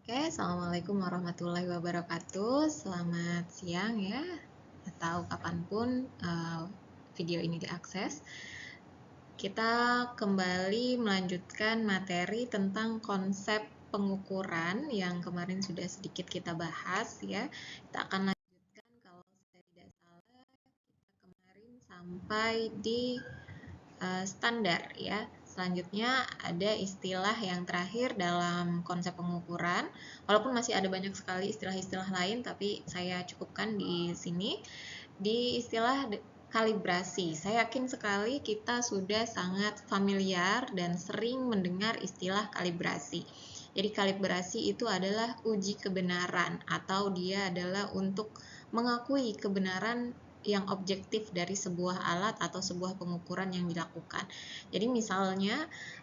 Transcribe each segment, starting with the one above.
Oke, Assalamualaikum warahmatullahi wabarakatuh. Selamat siang ya, atau kapanpun video ini diakses. Kita kembali melanjutkan materi tentang konsep pengukuran yang kemarin sudah sedikit kita bahas ya. Kita akan lanjutkan, kalau saya tidak salah, kita kemarin sampai di standar ya. Selanjutnya ada istilah yang terakhir dalam konsep pengukuran. Walaupun masih ada banyak sekali istilah-istilah lain, tapi saya cukupkan di sini. Di istilah kalibrasi, saya yakin sekali kita sudah sangat familiar dan sering mendengar istilah kalibrasi. Jadi kalibrasi itu adalah uji kebenaran, atau dia adalah untuk mengakui kebenaran yang objektif dari sebuah alat atau sebuah pengukuran yang dilakukan. Jadi misalnya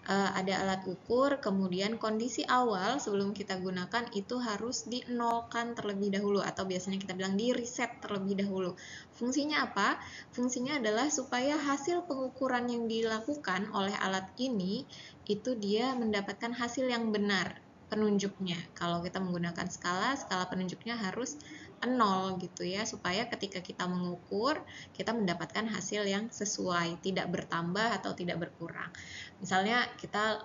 ada alat ukur, kemudian kondisi awal sebelum kita gunakan itu harus dinolkan terlebih dahulu, atau biasanya kita bilang di reset terlebih dahulu. Fungsinya apa? Fungsinya adalah supaya hasil pengukuran yang dilakukan oleh alat ini itu dia mendapatkan hasil yang benar penunjuknya. Kalau kita menggunakan skala penunjuknya harus 0 gitu ya, supaya ketika kita mengukur kita mendapatkan hasil yang sesuai, tidak bertambah atau tidak berkurang. Misalnya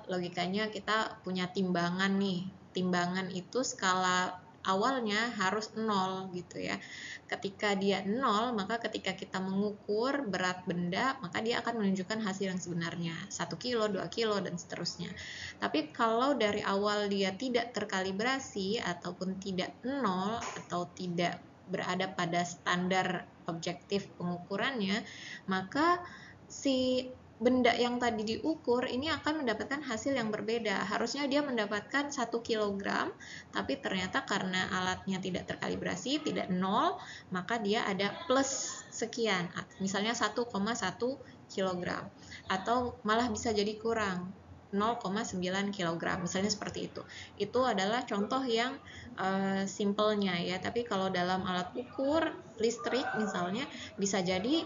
logikanya kita punya timbangan nih, timbangan itu skala awalnya harus 0 gitu ya. Ketika dia 0, maka ketika kita mengukur berat benda, maka dia akan menunjukkan hasil yang sebenarnya 1 kilo, 2 kilo, dan seterusnya. Tapi kalau dari awal dia tidak terkalibrasi ataupun tidak 0 atau tidak berada pada standar objektif pengukurannya, maka si benda yang tadi diukur ini akan mendapatkan hasil yang berbeda. Harusnya dia mendapatkan 1 kg, tapi ternyata karena alatnya tidak terkalibrasi, tidak 0, maka dia ada plus sekian, misalnya 1,1 kg, atau malah bisa jadi kurang 0,9 kg, misalnya seperti itu. Itu adalah contoh yang simpelnya ya. Tapi kalau dalam alat ukur listrik misalnya, bisa jadi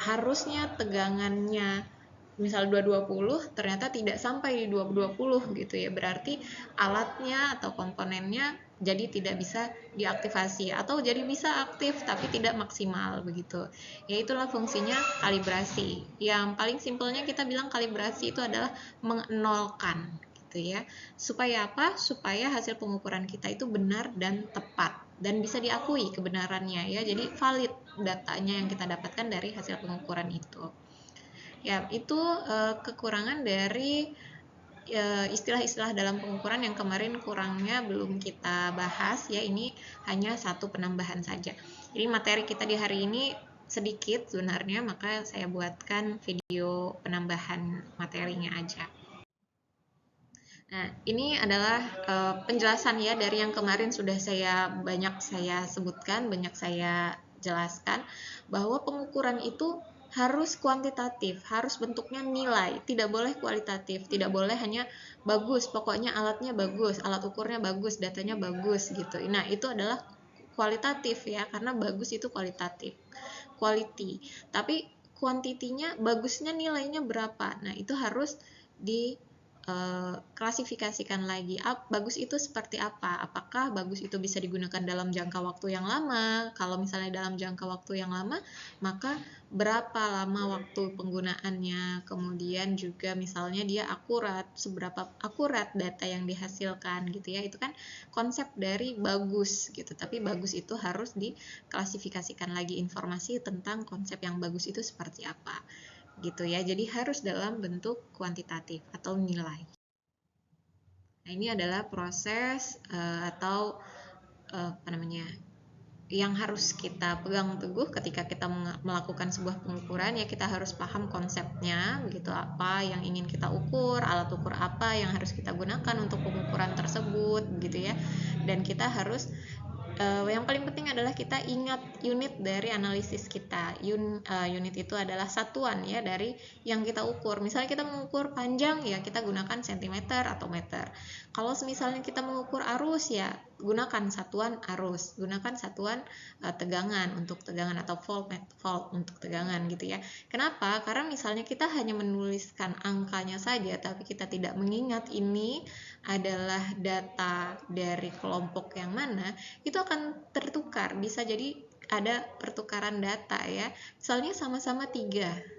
harusnya tegangannya misal 220, ternyata tidak sampai di 220 gitu ya. Berarti alatnya atau komponennya jadi tidak bisa diaktifasi, atau jadi bisa aktif tapi tidak maksimal begitu. Ya, itulah fungsinya kalibrasi. Yang paling simpelnya kita bilang kalibrasi itu adalah menolkan gitu ya. Supaya apa? Supaya hasil pengukuran kita itu benar dan tepat dan bisa diakui kebenarannya ya. Jadi valid datanya yang kita dapatkan dari hasil pengukuran itu. Ya, itu kekurangan dari istilah-istilah dalam pengukuran yang kemarin kurangnya belum kita bahas ya. Ini hanya satu penambahan saja. Jadi materi kita di hari ini sedikit sebenarnya, maka saya buatkan video penambahan materinya aja. Nah, ini adalah penjelasan ya dari yang kemarin sudah banyak saya sebutkan, banyak saya jelaskan, bahwa pengukuran itu harus kuantitatif, harus bentuknya nilai, tidak boleh kualitatif, tidak boleh hanya bagus, pokoknya alatnya bagus, alat ukurnya bagus, datanya bagus gitu. Nah, itu adalah kualitatif ya, karena bagus itu kualitatif, quality. Tapi kuantitinya, bagusnya nilainya berapa? Nah, itu harus klasifikasikan lagi. Bagus itu seperti apa? Apakah bagus itu bisa digunakan dalam jangka waktu yang lama? Kalau misalnya dalam jangka waktu yang lama, maka berapa lama waktu penggunaannya? Kemudian juga misalnya dia akurat, seberapa akurat data yang dihasilkan gitu ya. Itu kan konsep dari bagus gitu. Tapi bagus itu harus diklasifikasikan lagi, informasi tentang konsep yang bagus itu seperti apa gitu ya. Jadi harus dalam bentuk kuantitatif atau nilai. Nah, ini adalah proses atau yang harus kita pegang teguh ketika kita melakukan sebuah pengukuran ya. Kita harus paham konsepnya begitu, apa yang ingin kita ukur, alat ukur apa yang harus kita gunakan untuk pengukuran tersebut gitu ya. Dan kita harus yang paling penting adalah kita ingat unit dari analisis kita. Unit itu adalah satuan ya dari yang kita ukur. Misalnya kita mengukur panjang ya kita gunakan cm atau meter. Kalau misalnya kita mengukur arus ya gunakan satuan arus, gunakan satuan tegangan untuk tegangan atau volt untuk tegangan gitu ya. Kenapa? Karena misalnya kita hanya menuliskan angkanya saja tapi kita tidak mengingat ini adalah data dari kelompok yang mana, itu akan tertukar. Bisa jadi ada pertukaran data ya. Misalnya sama-sama 3.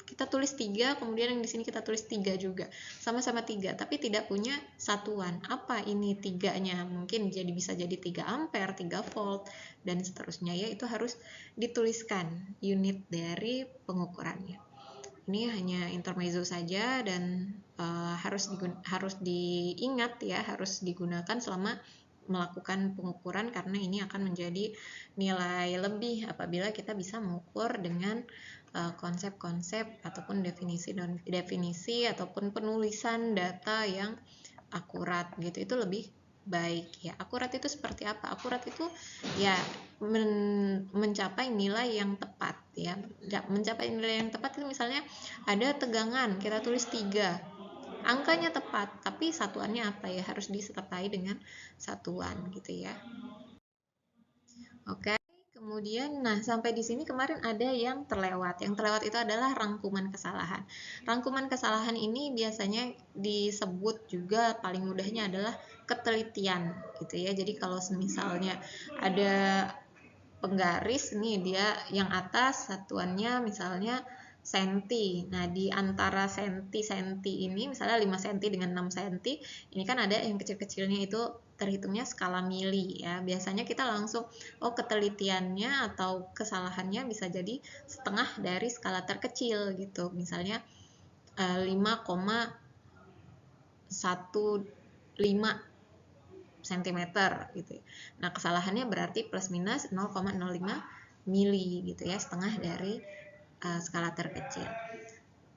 Kita tulis 3, kemudian yang di sini kita tulis 3 juga. Sama-sama 3, tapi tidak punya satuan. Apa ini 3-nya? Mungkin bisa jadi 3 ampere, 3 volt, dan seterusnya ya. Itu harus dituliskan unit dari pengukurannya. Ini hanya intermezzo saja dan harus diingat ya, harus digunakan selama melakukan pengukuran karena ini akan menjadi nilai lebih apabila kita bisa mengukur dengan konsep-konsep ataupun definisi ataupun penulisan data yang akurat gitu. Itu lebih baik ya. Akurat itu seperti apa? Akurat itu ya mencapai nilai yang tepat ya. Mencapai nilai yang tepat itu misalnya ada tegangan kita tulis 3, angkanya tepat tapi satuannya apa ya, harus disertai dengan satuan gitu ya. Oke, kemudian nah sampai di sini kemarin ada yang terlewat. Yang terlewat itu adalah rangkuman kesalahan. Rangkuman kesalahan ini biasanya disebut juga paling mudahnya adalah ketelitian gitu ya. Jadi kalau misalnya ada penggaris nih, dia yang atas satuannya misalnya senti. Nah, di antara senti ini misalnya 5 senti dengan 6 senti, ini kan ada yang kecil-kecilnya itu terhitungnya skala mili ya. Biasanya kita langsung ketelitiannya atau kesalahannya bisa jadi setengah dari skala terkecil gitu. Misalnya 5,15 cm gitu. Nah, kesalahannya berarti plus minus 0,05 mili gitu ya, setengah dari skala terkecil.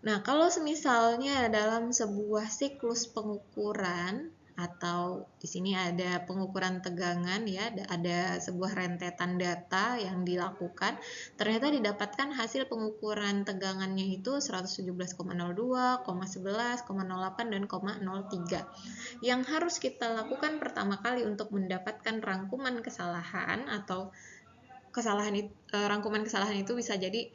Nah, kalau misalnya dalam sebuah siklus pengukuran atau di sini ada pengukuran tegangan ya, ada sebuah rentetan data yang dilakukan, ternyata didapatkan hasil pengukuran tegangannya itu 117,02, 11, 0,08 dan 0,03. Yang harus kita lakukan pertama kali untuk mendapatkan rangkuman kesalahan atau rangkuman kesalahan itu bisa jadi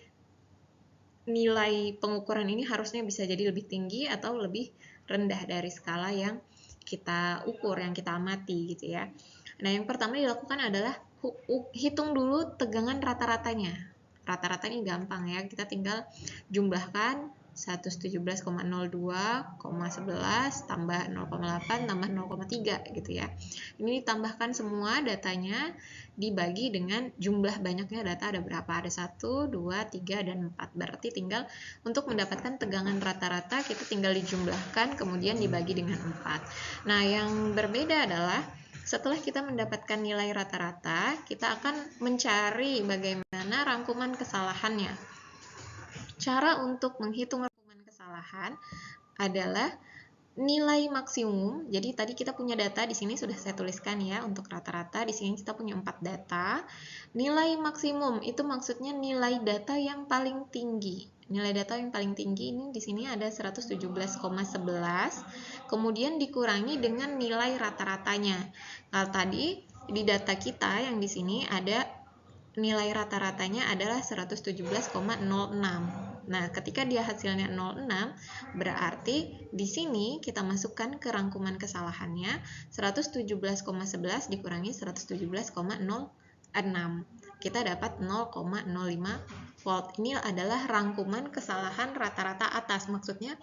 nilai pengukuran ini harusnya bisa jadi lebih tinggi atau lebih rendah dari skala yang kita ukur, yang kita amati gitu ya. Nah, yang pertama dilakukan adalah hitung dulu tegangan rata-ratanya. Rata-ratanya gampang ya, kita tinggal jumlahkan 117,02,11 tambah 0,8 tambah 0,3 gitu ya. Ini ditambahkan semua datanya dibagi dengan jumlah banyaknya data ada berapa, ada 1, 2, 3, dan 4. Berarti tinggal untuk mendapatkan tegangan rata-rata kita tinggal dijumlahkan kemudian dibagi dengan 4. Nah, yang berbeda adalah setelah kita mendapatkan nilai rata-rata, kita akan mencari bagaimana rangkuman kesalahannya. Cara untuk menghitung rangkuman kesalahan adalah nilai maksimum. Jadi tadi kita punya data di sini sudah saya tuliskan ya untuk rata-rata. Di sini kita punya 4 data. Nilai maksimum itu maksudnya nilai data yang paling tinggi. Nilai data yang paling tinggi ini di sini ada 117,11. Kemudian dikurangi dengan nilai rata-ratanya. Kalau tadi di data kita yang di sini ada nilai rata-ratanya adalah 117,06. Nah, ketika dia hasilnya 06, berarti di sini kita masukkan ke rangkuman kesalahannya 117,11 dikurangi 117,06. Kita dapat 0,05 volt. Ini adalah rangkuman kesalahan rata-rata atas. Maksudnya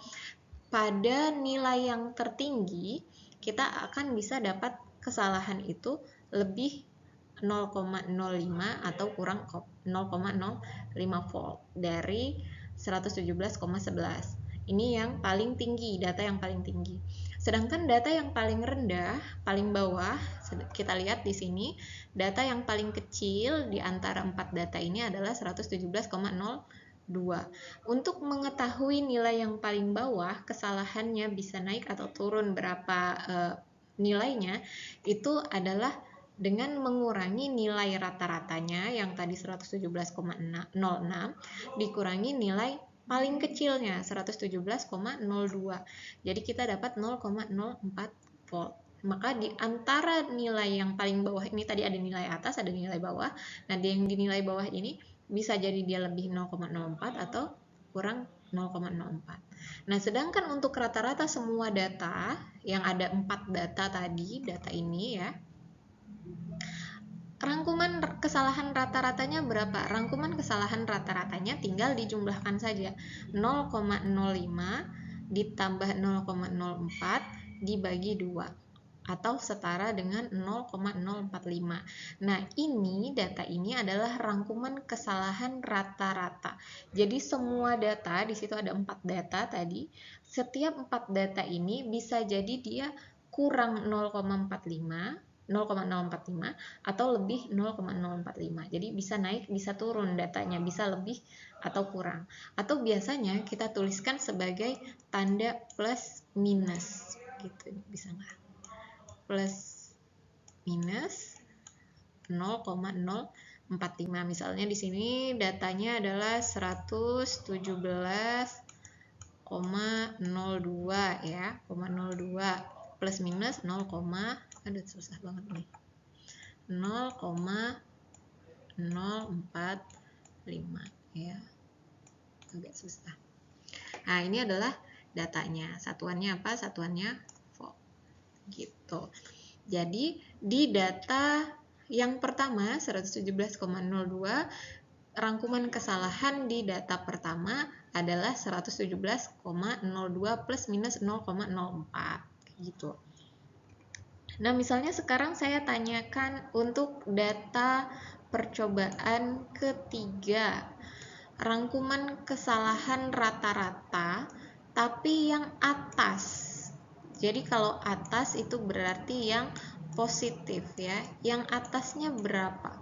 pada nilai yang tertinggi kita akan bisa dapat kesalahan itu lebih 0,05 atau kurang 0,05 volt dari 117,11. Ini yang paling tinggi, data yang paling tinggi. Sedangkan data yang paling rendah, paling bawah, kita lihat di sini, data yang paling kecil di antara 4 data ini adalah 117,02. Untuk mengetahui nilai yang paling bawah, kesalahannya bisa naik atau turun berapa nilainya, itu adalah dengan mengurangi nilai rata-ratanya yang tadi 117,06 dikurangi nilai paling kecilnya 117,02. Jadi kita dapat 0,04 volt. Maka di antara nilai yang paling bawah ini tadi ada nilai atas, ada nilai bawah. Nah, yang di nilai bawah ini bisa jadi dia lebih 0,04 atau kurang 0,04. Nah, sedangkan untuk rata-rata semua data yang ada 4 data tadi, data ini ya, rangkuman kesalahan rata-ratanya berapa? Rangkuman kesalahan rata-ratanya tinggal dijumlahkan saja. 0,05 ditambah 0,04 dibagi 2 atau setara dengan 0,045. Nah, ini data ini adalah rangkuman kesalahan rata-rata. Jadi semua data, di situ ada 4 data tadi. Setiap 4 data ini bisa jadi dia kurang 0,45 atau lebih 0,045. Jadi bisa naik, bisa turun datanya, bisa lebih atau kurang. Atau biasanya kita tuliskan sebagai tanda plus minus gitu. Bisa nggak? Plus minus 0,045. Misalnya di sini datanya adalah 117,02 ya, 0,02 plus minus 0, aduh susah banget nih, 0,045 ya, agak susah. Nah, ini adalah datanya. Satuannya apa? Satuannya volt gitu. Jadi di data yang pertama 117,02, rangkuman kesalahan di data pertama adalah 117,02 plus minus 0,04 gitu. Nah, misalnya sekarang saya tanyakan untuk data percobaan ketiga, rangkuman kesalahan rata-rata tapi yang atas. Jadi kalau atas itu berarti yang positif ya. Yang atasnya berapa?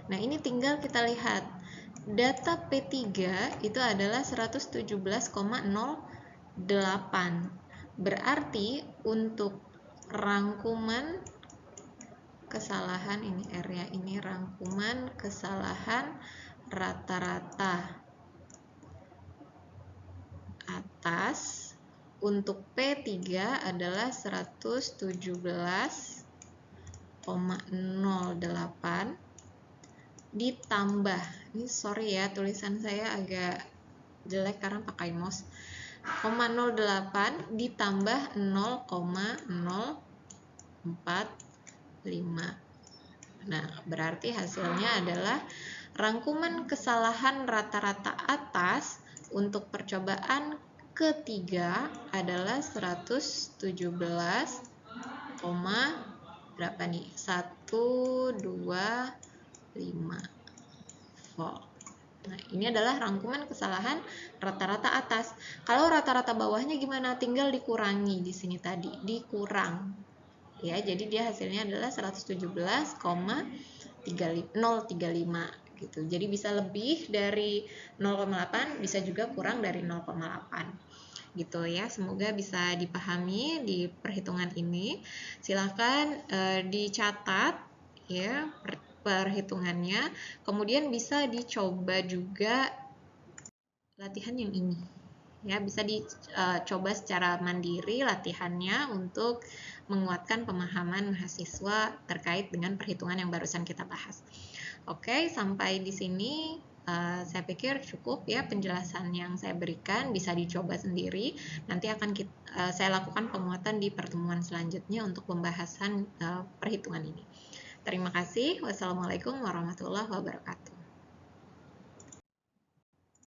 Nah, ini tinggal kita lihat. Data P3 itu adalah 117,08. Berarti untuk rangkuman kesalahan ini R ya, ini rangkuman kesalahan rata-rata atas untuk P3 adalah 117,08 ditambah, ini sorry ya tulisan saya agak jelek karena pakai mouse, 0,08 ditambah 0,045. Nah, berarti hasilnya adalah rangkuman kesalahan rata-rata atas untuk percobaan ketiga adalah 117, berapa nih? 125 volt. Nah, ini adalah rangkuman kesalahan rata-rata atas. Kalau rata-rata bawahnya gimana? Tinggal dikurangi di sini tadi, dikurang. Ya, jadi dia hasilnya adalah 117,035 gitu. Jadi bisa lebih dari 0,8, bisa juga kurang dari 0,8 gitu ya. Semoga bisa dipahami di perhitungan ini. Silahkan dicatat ya perhitungannya, kemudian bisa dicoba juga latihan yang ini ya, bisa dicoba secara mandiri latihannya untuk menguatkan pemahaman mahasiswa terkait dengan perhitungan yang barusan kita bahas. Oke, sampai di sini saya pikir cukup ya penjelasan yang saya berikan, bisa dicoba sendiri. Nanti akan saya lakukan penguatan di pertemuan selanjutnya untuk pembahasan perhitungan ini. Terima kasih. Wassalamualaikum warahmatullahi wabarakatuh.